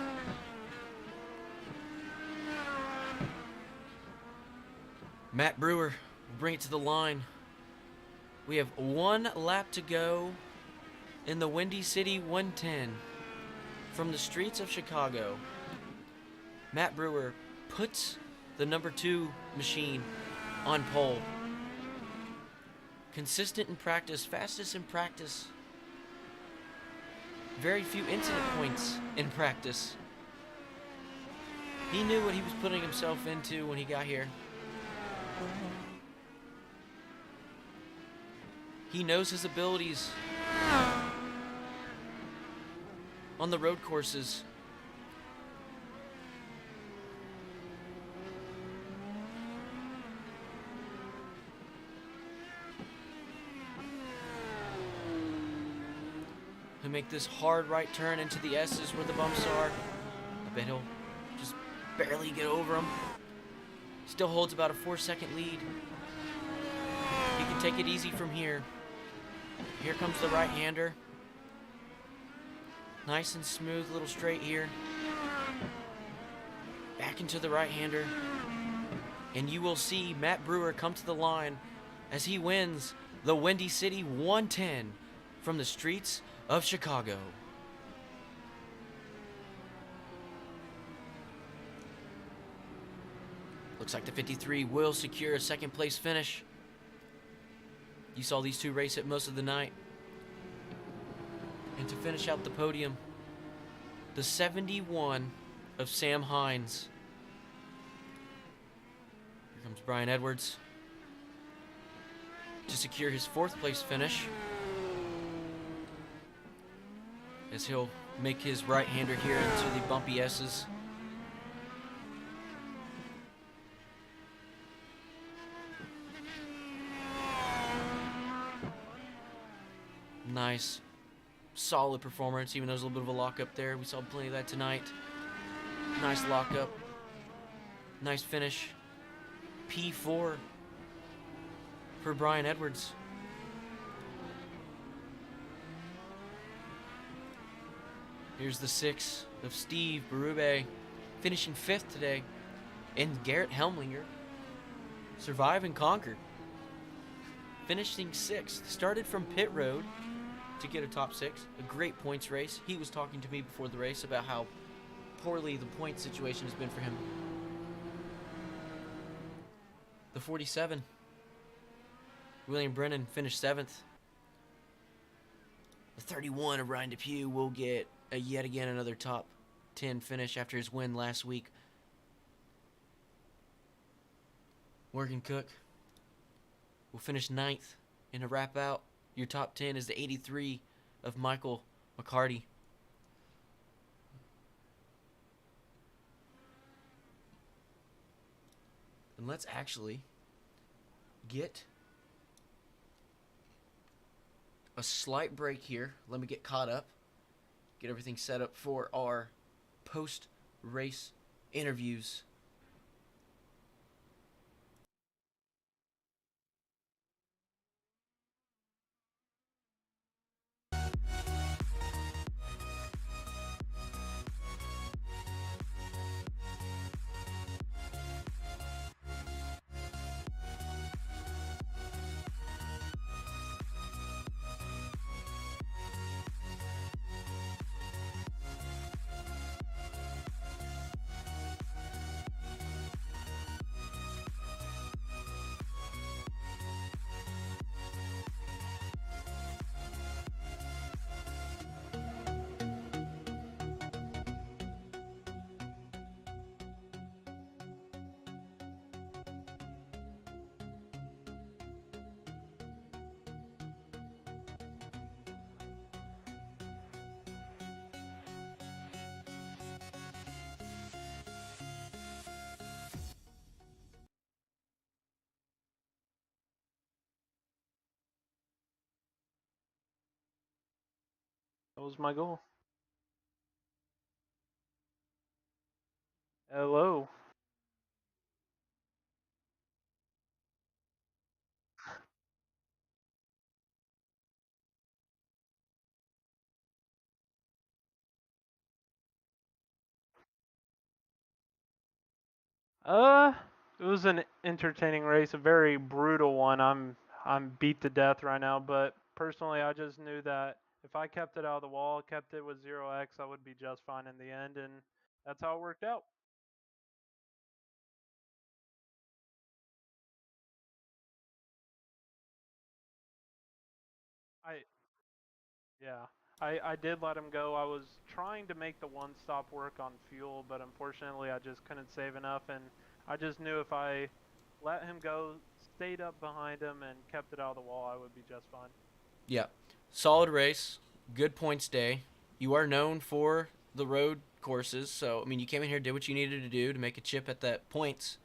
Matt Brewer will bring it to the line. We have 1 lap to go in the Windy City 110 from the streets of Chicago. Matt Brewer puts the number 2 machine on pole. Consistent in practice, fastest in practice. Very few incident points in practice. He knew what he was putting himself into when he got here. He knows his abilities on the road courses. He'll make this hard right turn into the S's where the bumps are. I bet he'll just barely get over them. Still holds about a 4-second lead. He can take it easy from here. Here comes the right-hander. Nice and smooth, little straight here. Back into the right-hander. And you will see Matt Brewer come to the line as he wins the Windy City 110 from the streets of Chicago. Looks like the 53 will secure a second place finish. You saw these two race it most of the night. And to finish out the podium, the 71 of Sam Hines. Here comes Brian Edwards to secure his 4th place finish, as he'll make his right-hander here into the bumpy S's. Nice, solid performance, even though there's a little bit of a lockup there. We saw plenty of that tonight. Nice lockup. Nice finish. P4 for Brian Edwards. Here's the 6 of Steve Berube, finishing 5th today. And Garrett Helmlinger, survived and conquered, finishing 6th. Started from pit road to get a top 6. A great points race. He was talking to me before the race about how poorly the point situation has been for him. The 47, William Brennan, finished 7th. The 31 of Ryan Depew will get yet again another top 10 finish after his win last week. Morgan Cook will finish 9th in a wrap out. Your top 10 is the 83 of Michael McCarty. And let's actually get a slight break here. Let me get caught up, get everything set up for our post race interviews. That was my goal. Hello. Uh, it was an entertaining race, a very brutal one. I'm beat to death right now, but personally, I just knew that if I kept it out of the wall, kept it with 0x, I would be just fine in the end, and that's how it worked out. I Yeah, I did let him go. I was trying to make the one stop work on fuel, but unfortunately, I just couldn't save enough, and I just knew if I let him go, stayed up behind him, and kept it out of the wall, I would be just fine. Yeah, solid race, good points day. You are known for the road courses, so I mean, you came in here, did what you needed to do to make a chip at that points.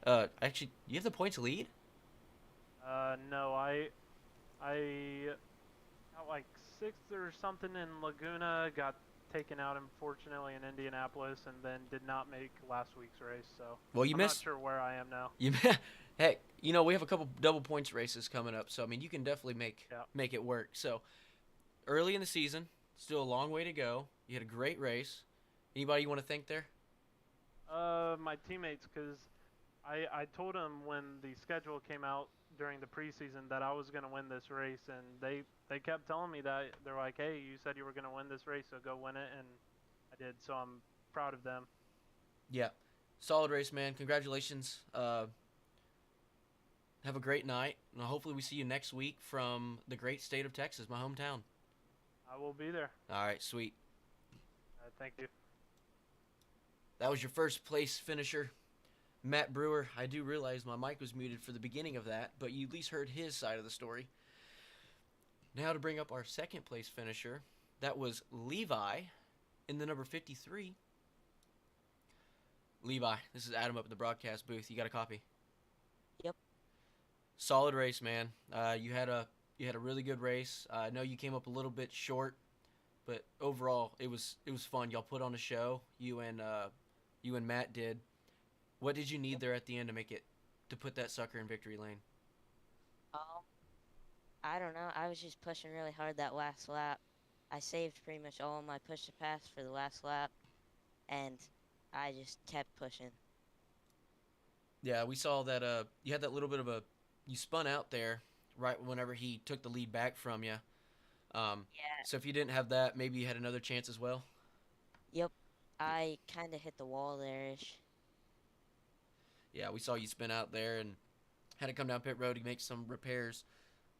Actually, you have the points lead. No, I got like sixth or something in Laguna, got taken out unfortunately in Indianapolis, and then did not make last week's race. So Well, you I'm not missed. sure where I am now. You heck, we have a couple double points races coming up, so I mean, you can definitely Yeah. make it work. So early in the season, still a long way to go. You had a great race. Anybody you want to thank there? My teammates, because I told them when the schedule came out during the preseason that I was going to win this race, and they kept telling me that. They're like, "Hey, you said you were going to win this race, so go win it," and I did. So I'm proud of them. Yeah, solid race, man. Congratulations. Have a great night, and hopefully we see you next week from the great state of Texas, my hometown. I will be there. All right, sweet. Thank you. That was your first place finisher, Matt Brewer. I do realize my mic was muted for the beginning of that, but you at least heard his side of the story. Now to bring up our second place finisher, that was Levi in the number 53. Levi, this is Adam up in the broadcast booth. You got a copy? Yep. Solid race, man. You had a really good race. I know you came up a little bit short, but overall it was fun. Y'all put on a show. You and Matt did. What did you need there at the end to put that sucker in victory lane? Um, I don't know. I was just pushing really hard that last lap. I saved pretty much all of my push to pass for the last lap, and I just kept pushing. Yeah, we saw that you had that little bit of a you spun out there right whenever he took the lead back from you. Yeah. So if you didn't have that, maybe you had another chance as well. Yep. I kind of hit the wall there-ish. Yeah, we saw you spin out there and had to come down pit road to make some repairs.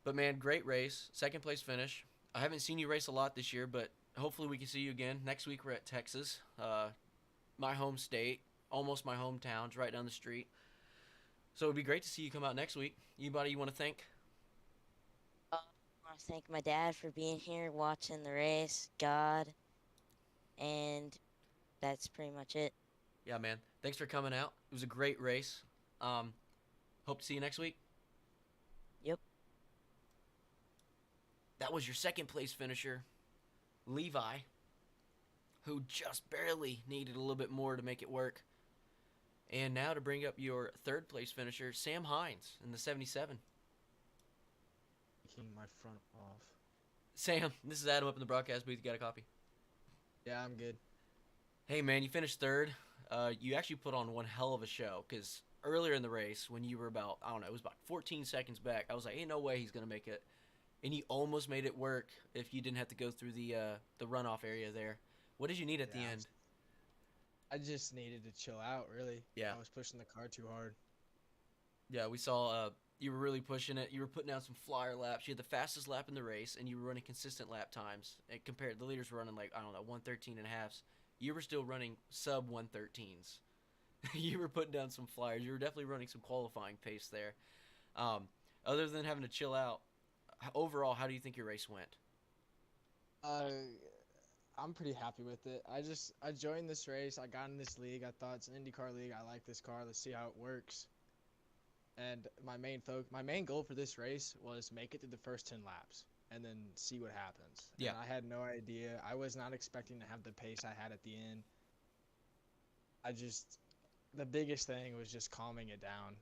But man, great race, second place finish. I haven't seen you race a lot this year, but hopefully we can see you again next week. We're at Texas, my home state, almost my hometown, it's right down the street. So it'd be great to see you come out next week. Anybody you want to thank? I want to thank my dad for being here, watching the race, God, and that's pretty much it. Yeah, man. Thanks for coming out. It was a great race. Um, Hope to see you next week. Yep. That was your second place finisher, Levi, who just barely needed a little bit more to make it work. And now to bring up your third place finisher, Sam Hines in the 77. Taking my front off. Sam, this is Adam up in the broadcast booth. You got a copy? Yeah, I'm good. Hey, man, you finished third. You actually put on one hell of a show because earlier in the race, when you were about, I don't know, it was about 14 seconds back, I was like, ain't no way he's going to make it. And you almost made it work if you didn't have to go through the runoff area there. What did you need at the end? I just needed to chill out, really. Yeah. I was pushing the car too hard. Yeah, we saw you were really pushing it. You were putting down some flyer laps. You had the fastest lap in the race, and you were running consistent lap times. And compared, the leaders were running like, I don't know, 113 and a halves. You were still running sub 113s. You were putting down some flyers. You were definitely running some qualifying pace there. Other than having to chill out, overall, how do you think your race went? I'm pretty happy with it. I joined this race. I got in this league. I thought it's an IndyCar league. I like this car. Let's see how it works. And my main goal for this race was make it through the first 10 laps and then see what happens. Yeah. And I had no idea. I was not expecting to have the pace I had at the end. The biggest thing was just calming it down.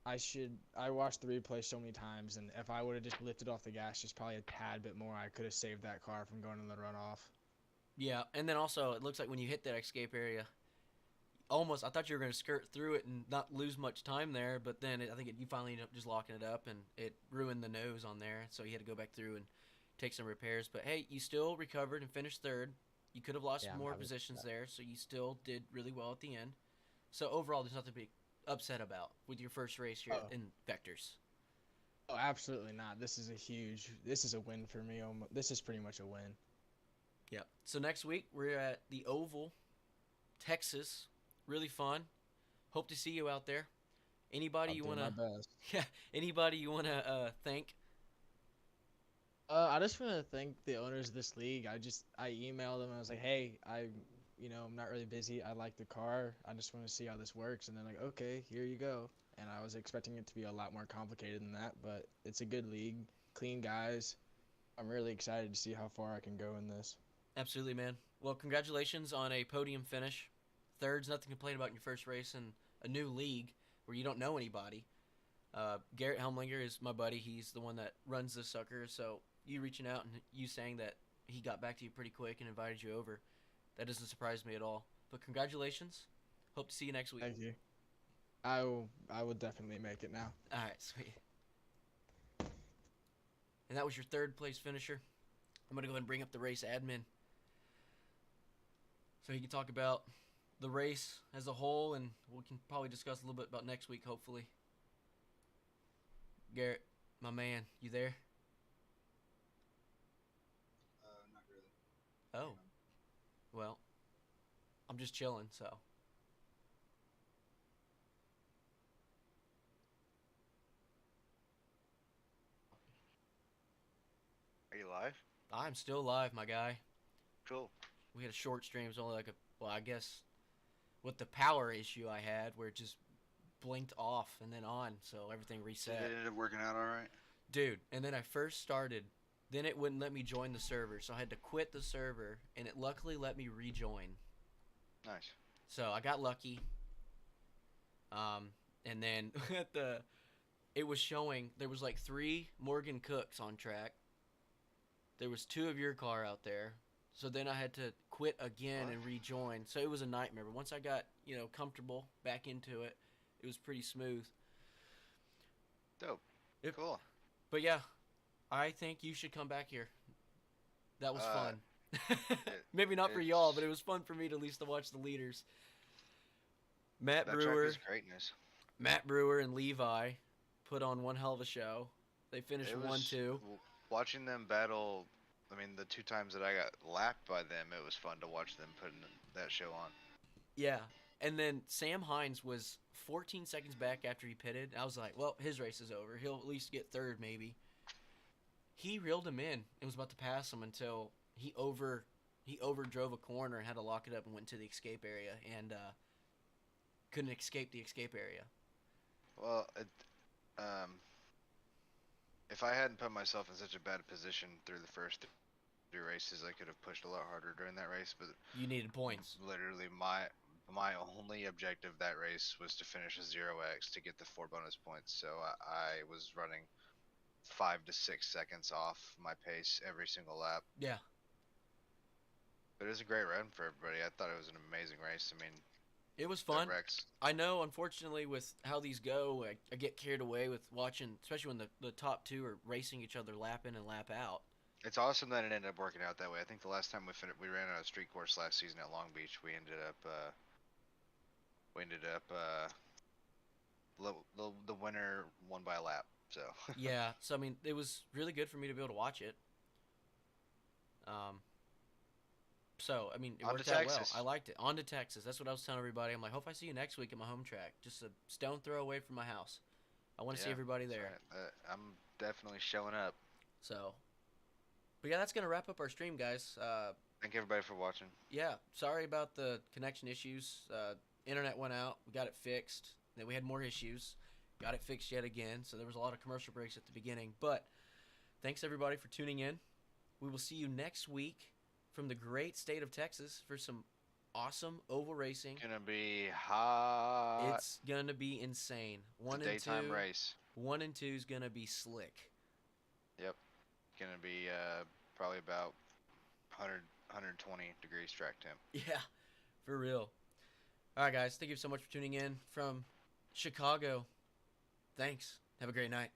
I watched the replay so many times, and if I would have just lifted off the gas just probably a tad bit more, I could have saved that car from going in the runoff. Yeah, and then also it looks like when you hit that escape area, almost I thought you were going to skirt through it and not lose much time there, but then you finally ended up just locking it up, and it ruined the nose on there, so you had to go back through and take some repairs. But hey, you still recovered and finished third. You could have lost more positions there, so you still did really well at the end. So overall, there's nothing to be upset about with your first race here in Vectors. Oh, absolutely not. This is a win for me. This is pretty much a win. Yeah. So next week we're at the Oval, Texas. Really fun. Hope to see you out there. Anybody you wanna? Yeah. Anybody you wanna thank? I just want to thank the owners of this league. I emailed them. I was like, hey, I'm not really busy. I like the car. I just want to see how this works. And they're like, okay, here you go. And I was expecting it to be a lot more complicated than that, but it's a good league, clean guys. I'm really excited to see how far I can go in this. Absolutely, man. Well, congratulations on a podium finish. Third's nothing to complain about in your first race in a new league where you don't know anybody. Garrett Helmlinger is my buddy. He's the one that runs this sucker. So you reaching out and you saying that he got back to you pretty quick and invited you over, that doesn't surprise me at all. But congratulations. Hope to see you next week. Thank you. I will definitely make it now. All right, sweet. And that was your third place finisher. I'm going to go ahead and bring up the race admin so he can talk about the race as a whole, and we can probably discuss a little bit about next week, hopefully. Garrett, my man, you there? Not really. Oh. Well, I'm just chilling, so. Are you live? I'm still live, my guy. Cool. We had a short stream. It was only like I guess with the power issue I had where it just blinked off and then on, so everything reset. It ended up working out all right? Dude, and then I first started, then it wouldn't let me join the server, so I had to quit the server, and it luckily let me rejoin. Nice. So I got lucky. And then it was showing there was like 3 Morgan Cooks on track. There was 2 of your car out there. So then I had to quit again and rejoin. So it was a nightmare. But once I got, comfortable back into it, it was pretty smooth. Dope. Cool. But yeah, I think you should come back here. That was fun. Maybe not for y'all, but it was fun for me to at least to watch the leaders. Matt That Brewer. track is greatness. Matt Brewer and Levi put on one hell of a show. They finished 1-2. Watching them battle, the 2 times that I got lapped by them, it was fun to watch them putting that show on. Yeah. And then Sam Hines was 14 seconds back after he pitted. I was like, well, his race is over. He'll at least get third maybe. He reeled him in and was about to pass him until he overdrove a corner and had to lock it up and went to the escape area and couldn't escape the escape area. Well, If I hadn't put myself in such a bad position through the first three races, I could have pushed a lot harder during that race. But You needed points. literally, my only objective that race was to finish a 0x to get the 4 bonus points. So I was running 5 to 6 seconds off my pace every single lap. Yeah. But it was a great run for everybody. I thought it was an amazing race. I mean, It was the fun. wrecks. I know, unfortunately, with how these go, I get carried away with watching, especially when the top two are racing each other lap in and lap out. It's awesome that it ended up working out that way. I think the last time we ran on a street course last season at Long Beach, we ended up the winner won by a lap. So Yeah, so I mean, it was really good for me to be able to watch it. So I mean, it On to worked out well. Texas. I liked it. On to Texas. That's what I was telling everybody. I'm like, hope I see you next week at my home track, just a stone throw away from my house. I want to see Yeah, everybody that's there. right. I'm definitely showing up. So, but yeah, that's gonna wrap up our stream, guys. Thank everybody for watching. Yeah, sorry about the connection issues. Internet went out. We got it fixed. Then we had more issues. Got it fixed yet again. So there was a lot of commercial breaks at the beginning. But thanks everybody for tuning in. We will see you next week from the great state of Texas for some awesome oval racing. Gonna be hot. It's gonna be insane. It's a daytime One race. 1 and 2 is gonna be slick. Yep. Gonna be probably about 120 degrees track temp. Yeah, for real. All right, guys. Thank you so much for tuning in from Chicago. Thanks. Have a great night.